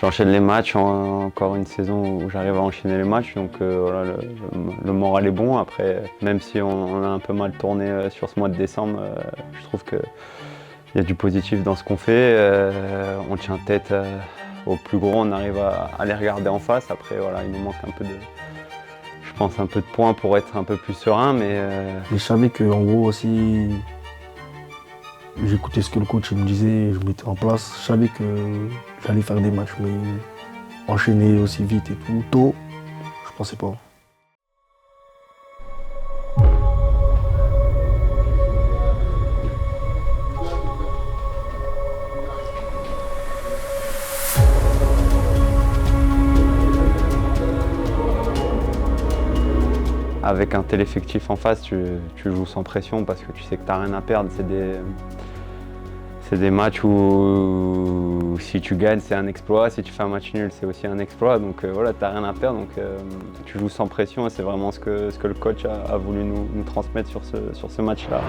j'enchaîne les matchs, encore une saison où j'arrive à enchaîner les matchs, donc voilà, le moral est bon. Après, même si on a un peu mal tourné sur ce mois de décembre, je trouve qu'il y a du positif dans ce qu'on fait. On tient tête au plus gros, on arrive à les regarder en face. Après, voilà, il nous manque un peu un peu de points pour être un peu plus serein, mais je savais qu'en gros aussi, j'écoutais ce que le coach me disait, je mettais en place. Je savais que j'allais faire des matchs, mais enchaîner aussi vite et tout, tôt, je pensais pas. avec un tel effectif en face, tu joues sans pression parce que tu sais que tu n'as rien à perdre. C'est des matchs où si tu gagnes, c'est un exploit. Si tu fais un match nul, c'est aussi un exploit. Donc voilà, tu n'as rien à perdre. Donc tu joues sans pression et c'est vraiment ce que le coach a voulu nous transmettre sur ce match-là.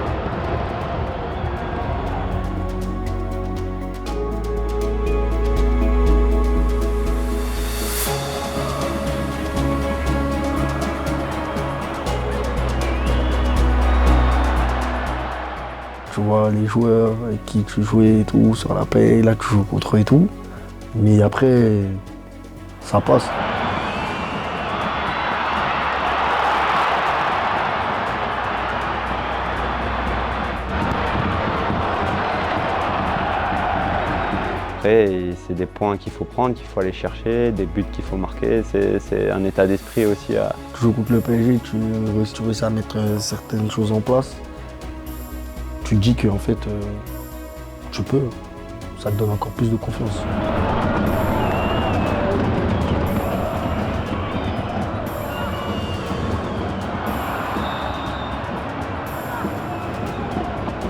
Tu vois les joueurs avec qui tu jouais et tout, sur la paye, là tu joues contre eux et tout. Mais après, ça passe. Après, c'est des points qu'il faut prendre, qu'il faut aller chercher, des buts qu'il faut marquer. C'est un état d'esprit aussi à... Tu joues contre le PSG, tu réussis à mettre certaines choses en place. Tu te dis que en fait, tu peux. Ça te donne encore plus de confiance.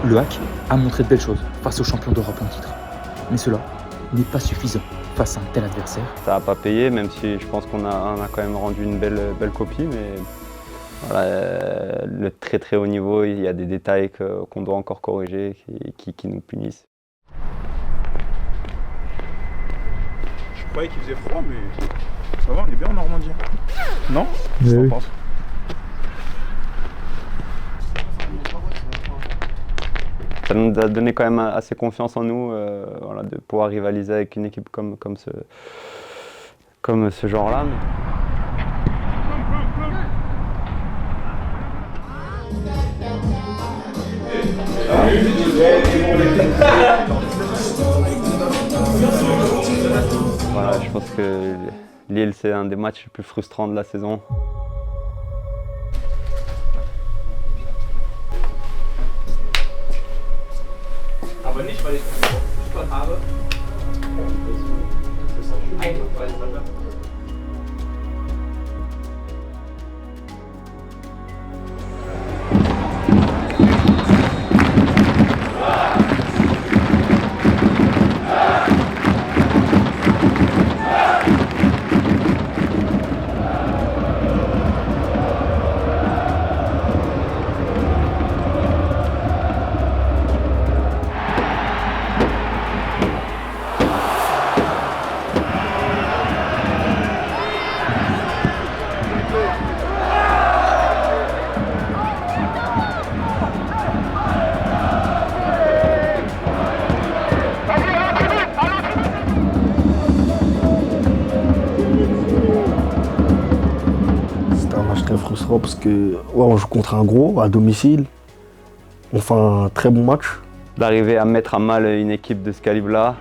Le HAC a montré de belles choses face aux champions d'Europe en titre. Mais cela n'est pas suffisant face à un tel adversaire. Ça n'a pas payé, même si je pense qu'on a quand même rendu une belle copie. Mais voilà, le très haut niveau, il y a des détails qu'on doit encore corriger qui nous punissent. Je croyais qu'il faisait froid, mais ça va, on est bien en Normandie. Non? Oui, oui. Pense. Ça nous a donné quand même assez confiance en nous, voilà, de pouvoir rivaliser avec une équipe comme ce genre-là. Voilà, je pense que Lille, c'est un des matchs les plus frustrants de la saison. Aber nicht, weil ich Fußball habe. Einfach, weil es halt Très frustrant parce que ouais, on joue contre un gros à domicile. On fait un très bon match. D'arriver à mettre à mal une équipe de ce calibre-là,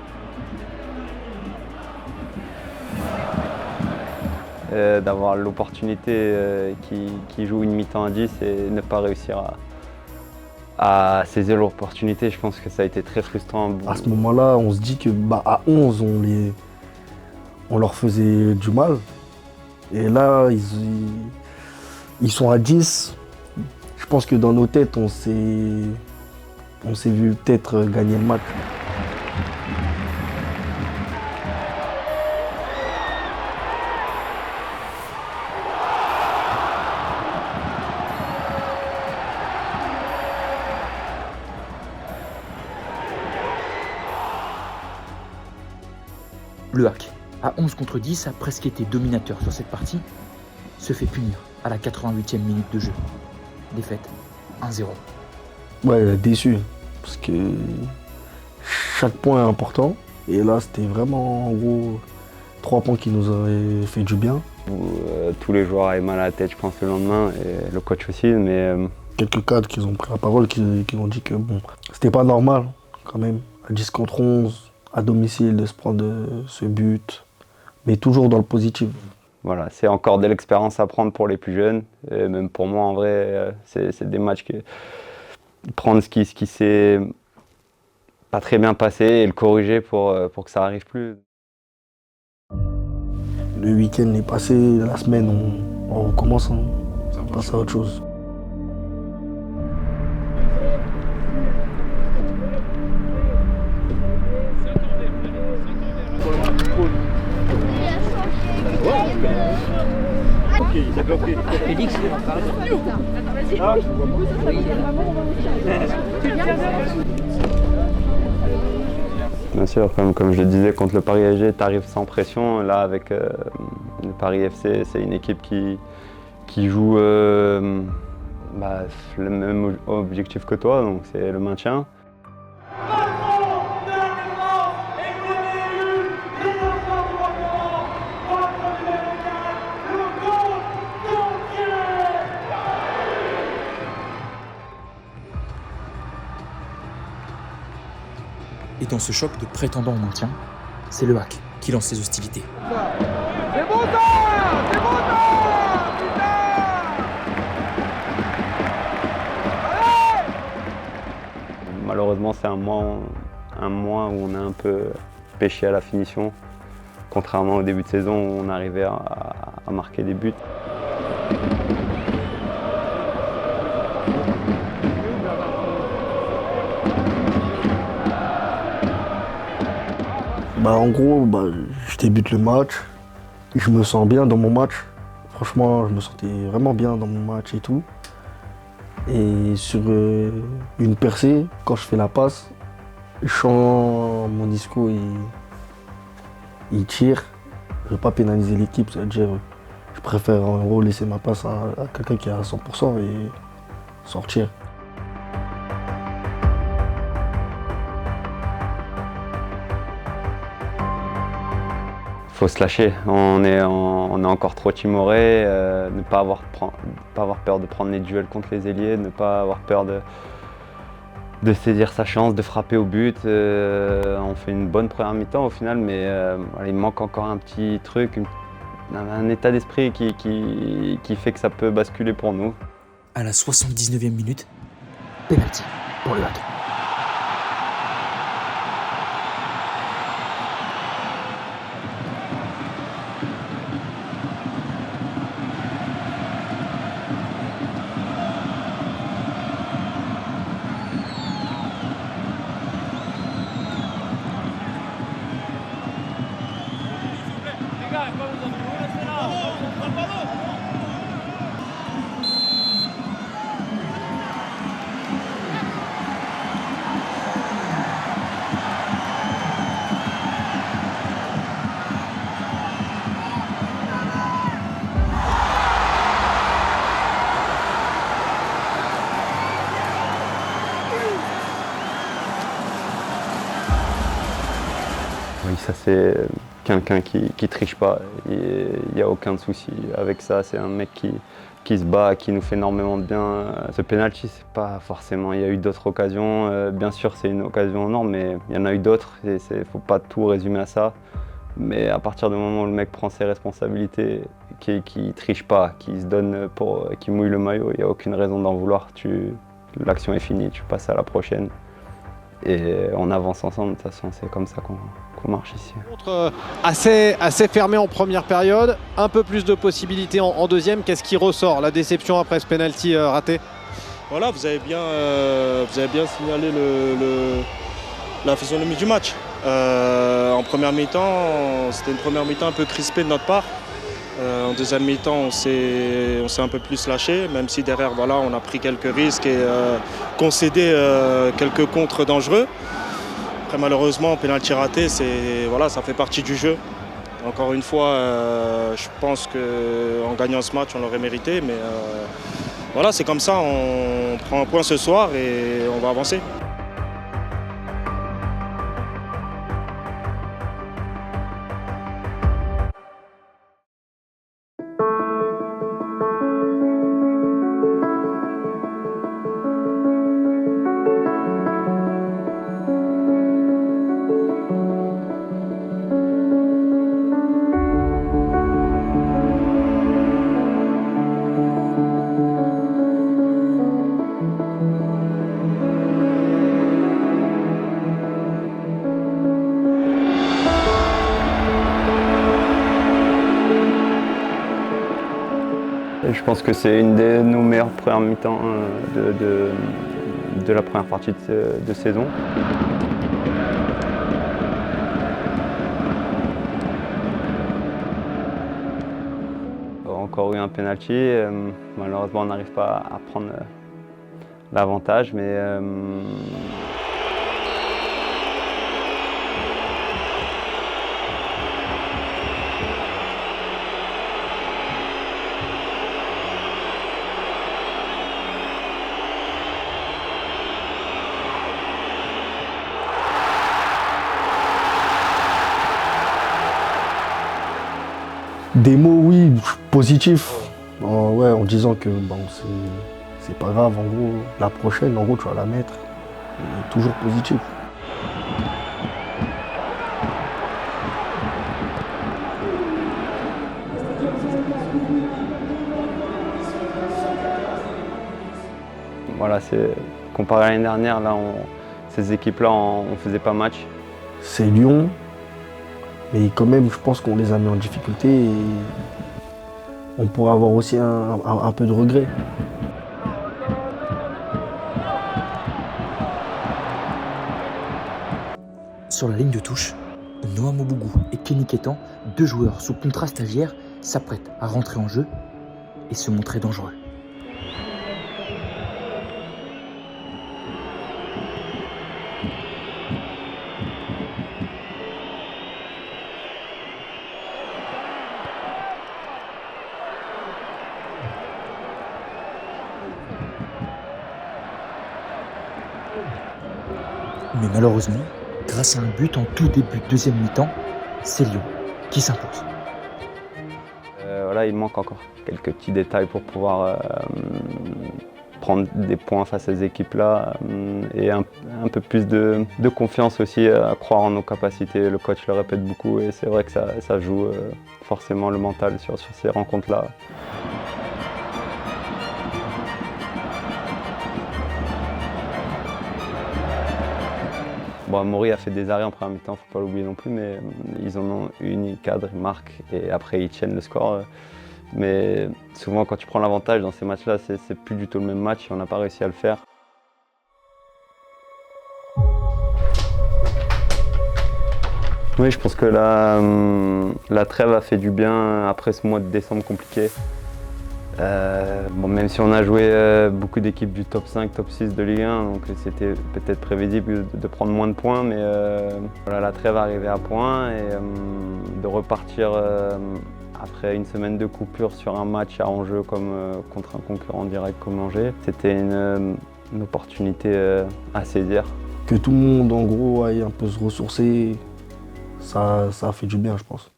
d'avoir l'opportunité qui joue une mi-temps à 10 et ne pas réussir à saisir l'opportunité, je pense que ça a été très frustrant. À ce moment-là, on se dit que à 11, on leur faisait du mal. Et là, ils sont à 10. Je pense que dans nos têtes, on s'est vu peut-être gagner le match. Le HAC à 11 contre 10, a presque été dominateur sur cette partie, se fait punir à la 88e minute de jeu. Défaite 1-0. Ouais, déçu. Parce que chaque point est important. Et là, c'était vraiment, en gros, 3 points qui nous avaient fait du bien. Tous les joueurs avaient mal à la tête, je pense, le lendemain, et le coach aussi. Mais Quelques cadres qui ont pris la parole, qui ont dit que bon, c'était pas normal, quand même, à 10 contre 11, à domicile, de se prendre ce but. Mais toujours dans le positif. voilà, c'est encore de l'expérience à prendre pour les plus jeunes. Et même pour moi, en vrai, c'est des matchs que prendre ce qui s'est pas très bien passé et le corriger pour que ça arrive plus. Le week-end est passé, la semaine, on recommence, on passe à autre chose. Bien sûr, comme je le disais, contre le Paris SG, tu arrives sans pression. Là, avec le Paris FC, c'est une équipe qui joue le même objectif que toi, donc c'est le maintien. Et dans ce choc de prétendants au maintien, c'est le HAC qui lance les hostilités. Malheureusement, c'est un mois où on a un peu pêché à la finition, contrairement au début de saison où on arrivait à marquer des buts. En gros, je débute le match, je me sens bien dans mon match. Franchement, je me sentais vraiment bien dans mon match et tout. Et sur une percée, quand je fais la passe, je sens mon disco, il tire. Je ne veux pas pénaliser l'équipe, c'est-à-dire je préfère en gros laisser ma passe à quelqu'un qui est à 100% et sortir. Faut se lâcher, on est encore trop timoré, ne pas avoir peur de prendre les duels contre les ailiers, ne pas avoir peur de saisir sa chance, de frapper au but. On fait une bonne première mi-temps au final, mais il manque encore un petit truc, un état d'esprit qui fait que ça peut basculer pour nous. À la 79e minute, pénalty pour le HAC. Oui, ça c'est quelqu'un qui triche pas, il n'y a aucun souci avec ça. C'est un mec qui se bat, qui nous fait énormément de bien. Ce penalty, c'est pas forcément, il y a eu d'autres occasions. Bien sûr, c'est une occasion énorme, mais il y en a eu d'autres. Il ne faut pas tout résumer à ça. Mais à partir du moment où le mec prend ses responsabilités, qui triche pas, qui se donne qui mouille le maillot, il n'y a aucune raison d'en vouloir. L'action est finie, tu passes à la prochaine. Et on avance ensemble, de toute façon, c'est comme ça qu'on marche ici. Assez fermé en première période, un peu plus de possibilités en deuxième. Qu'est-ce qui ressort? La déception après ce penalty raté? Voilà, vous avez bien signalé la physionomie du match. En première mi-temps, c'était une première mi-temps un peu crispée de notre part. En deuxième mi-temps, on s'est un peu plus lâché, même si derrière, voilà, on a pris quelques risques et concédé quelques contres dangereux. Après, malheureusement, pénalty raté, ça fait partie du jeu. Encore une fois, je pense qu'en gagnant ce match, on l'aurait mérité. Mais voilà, c'est comme ça, on prend un point ce soir et on va avancer. Je pense que c'est une de nos meilleures premières mi-temps de la première partie de saison. Encore eu un penalty, malheureusement on n'arrive pas à prendre l'avantage, mais Des mots, oui, positifs. Ouais, en disant que bon, c'est pas grave, en gros, la prochaine, en gros, tu vas la mettre. Et toujours positif. voilà, c'est comparé à l'année dernière, là, ces équipes-là, on faisait pas match. C'est Lyon, mais quand même, je pense qu'on les a mis en difficulté et on pourrait avoir aussi un peu de regret. Sur la ligne de touche, Noah Mobougou et Kenny Kétan, deux joueurs sous contrat stagiaire, s'apprêtent à rentrer en jeu et se montrer dangereux. Mais malheureusement, grâce à un but en tout début de deuxième mi-temps, c'est Lyon qui s'impose. Voilà, il manque encore quelques petits détails pour pouvoir prendre des points face à ces équipes-là et un peu plus de confiance aussi, à croire en nos capacités. Le coach le répète beaucoup et c'est vrai que ça joue forcément le mental sur ces rencontres-là. Bon, Maury a fait des arrêts en première mi-temps, faut pas l'oublier non plus, mais ils en ont une, ils cadrent, ils marquent et après ils tiennent le score. Mais souvent quand tu prends l'avantage dans ces matchs-là, c'est plus du tout le même match et on n'a pas réussi à le faire. Oui, je pense que la trêve a fait du bien après ce mois de décembre compliqué. Bon, même si on a joué beaucoup d'équipes du top 5, top 6 de Ligue 1, donc c'était peut-être prévisible de prendre moins de points, mais voilà, la trêve arrivait à point et de repartir après une semaine de coupure sur un match à enjeu comme contre un concurrent direct comme Angers, c'était une opportunité à saisir. Que tout le monde, en gros, aille un peu se ressourcer, ça a fait du bien, je pense.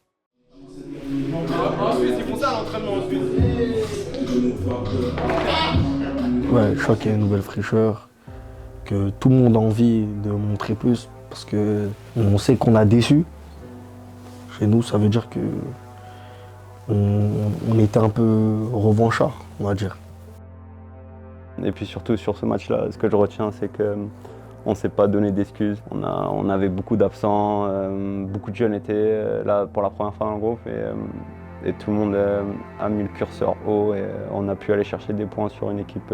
Ouais, je crois qu'il y a une nouvelle fraîcheur, que tout le monde a envie de montrer plus, parce qu'on sait qu'on a déçu. Chez nous, ça veut dire que on était un peu revanchard, on va dire. Et puis surtout sur ce match-là, ce que je retiens, c'est qu'on ne s'est pas donné d'excuses. On avait beaucoup d'absents, beaucoup de jeunes étaient là pour la première fois dans le groupe et tout le monde a mis le curseur haut et on a pu aller chercher des points sur une équipe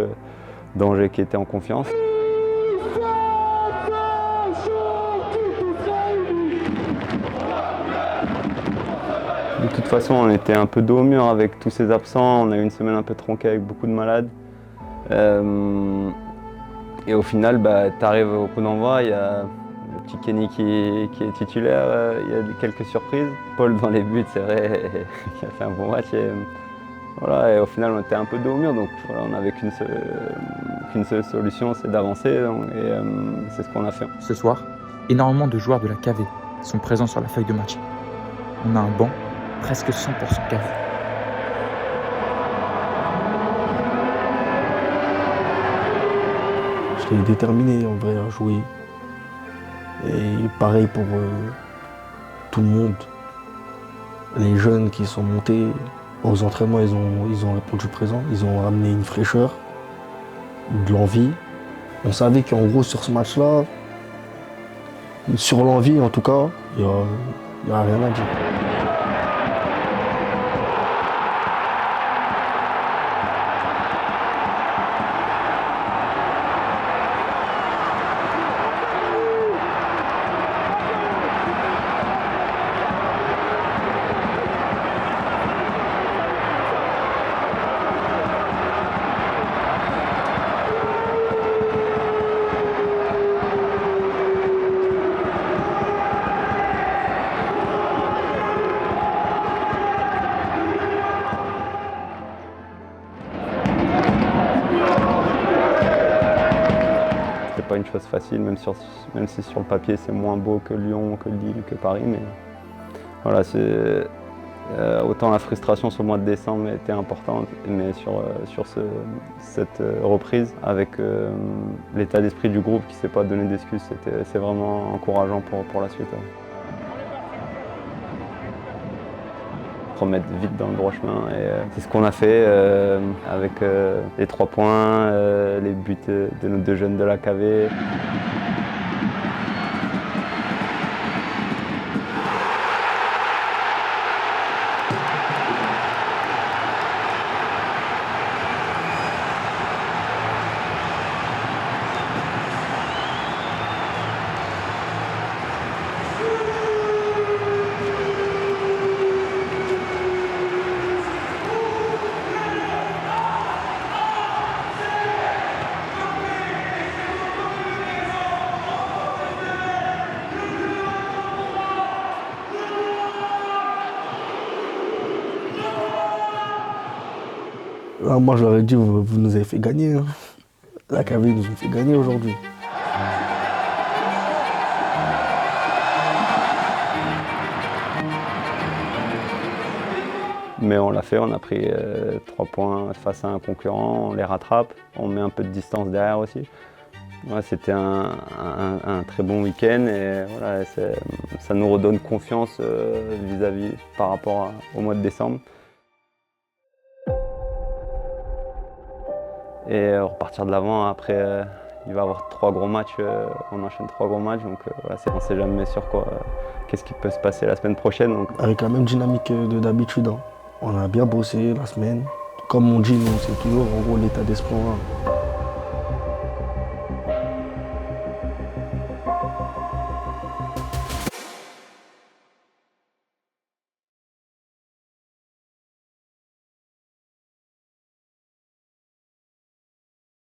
d'Angers qui était en confiance. De toute façon, on était un peu dos au mur avec tous ces absents. On a eu une semaine un peu tronquée avec beaucoup de malades. Et au final, tu arrives au coup d'envoi, il y a Le petit Kenny qui est titulaire, il y a quelques surprises. Paul dans les buts, c'est vrai, il a fait un bon match. Voilà, et au final, on était un peu dos au mur, donc voilà, on n'avait qu'une seule solution, c'est d'avancer, et c'est ce qu'on a fait. Ce soir, énormément de joueurs de la KV sont présents sur la feuille de match. On a un banc presque 100% KV. Je l'ai déterminé en vrai à jouer. Et pareil pour tout le monde. Les jeunes qui sont montés aux entraînements, ils ont répondu présent. Ils ont ramené une fraîcheur, de l'envie. On savait qu'en gros sur ce match-là, sur l'envie en tout cas, il n'y a rien à dire. C'est pas une chose facile, même si sur le papier c'est moins beau que Lyon, que Lille, que Paris, mais voilà, autant la frustration sur le mois de décembre était importante, mais sur cette reprise, avec l'état d'esprit du groupe qui ne s'est pas donné d'excuses, c'est vraiment encourageant pour la suite. Remettre vite dans le droit chemin, et c'est ce qu'on a fait avec les 3 points, les buts de nos 2 jeunes de la KV. Là, moi, je leur ai dit, vous nous avez fait gagner. Hein. La KV nous a fait gagner aujourd'hui. Mais on l'a fait, on a pris 3 points face à un concurrent, on les rattrape, on met un peu de distance derrière aussi. Ouais, c'était un très bon week-end, et voilà, ça nous redonne confiance vis-à-vis par rapport au mois de décembre. Et repartir de l'avant, après il va y avoir 3 gros matchs, on enchaîne 3 gros matchs, donc voilà, on ne sait jamais sur quoi, qu'est-ce qui peut se passer la semaine prochaine. Donc. Avec la même dynamique de d'habitude, hein. On a bien bossé la semaine. Comme on dit, nous, c'est toujours en gros l'état d'esprit.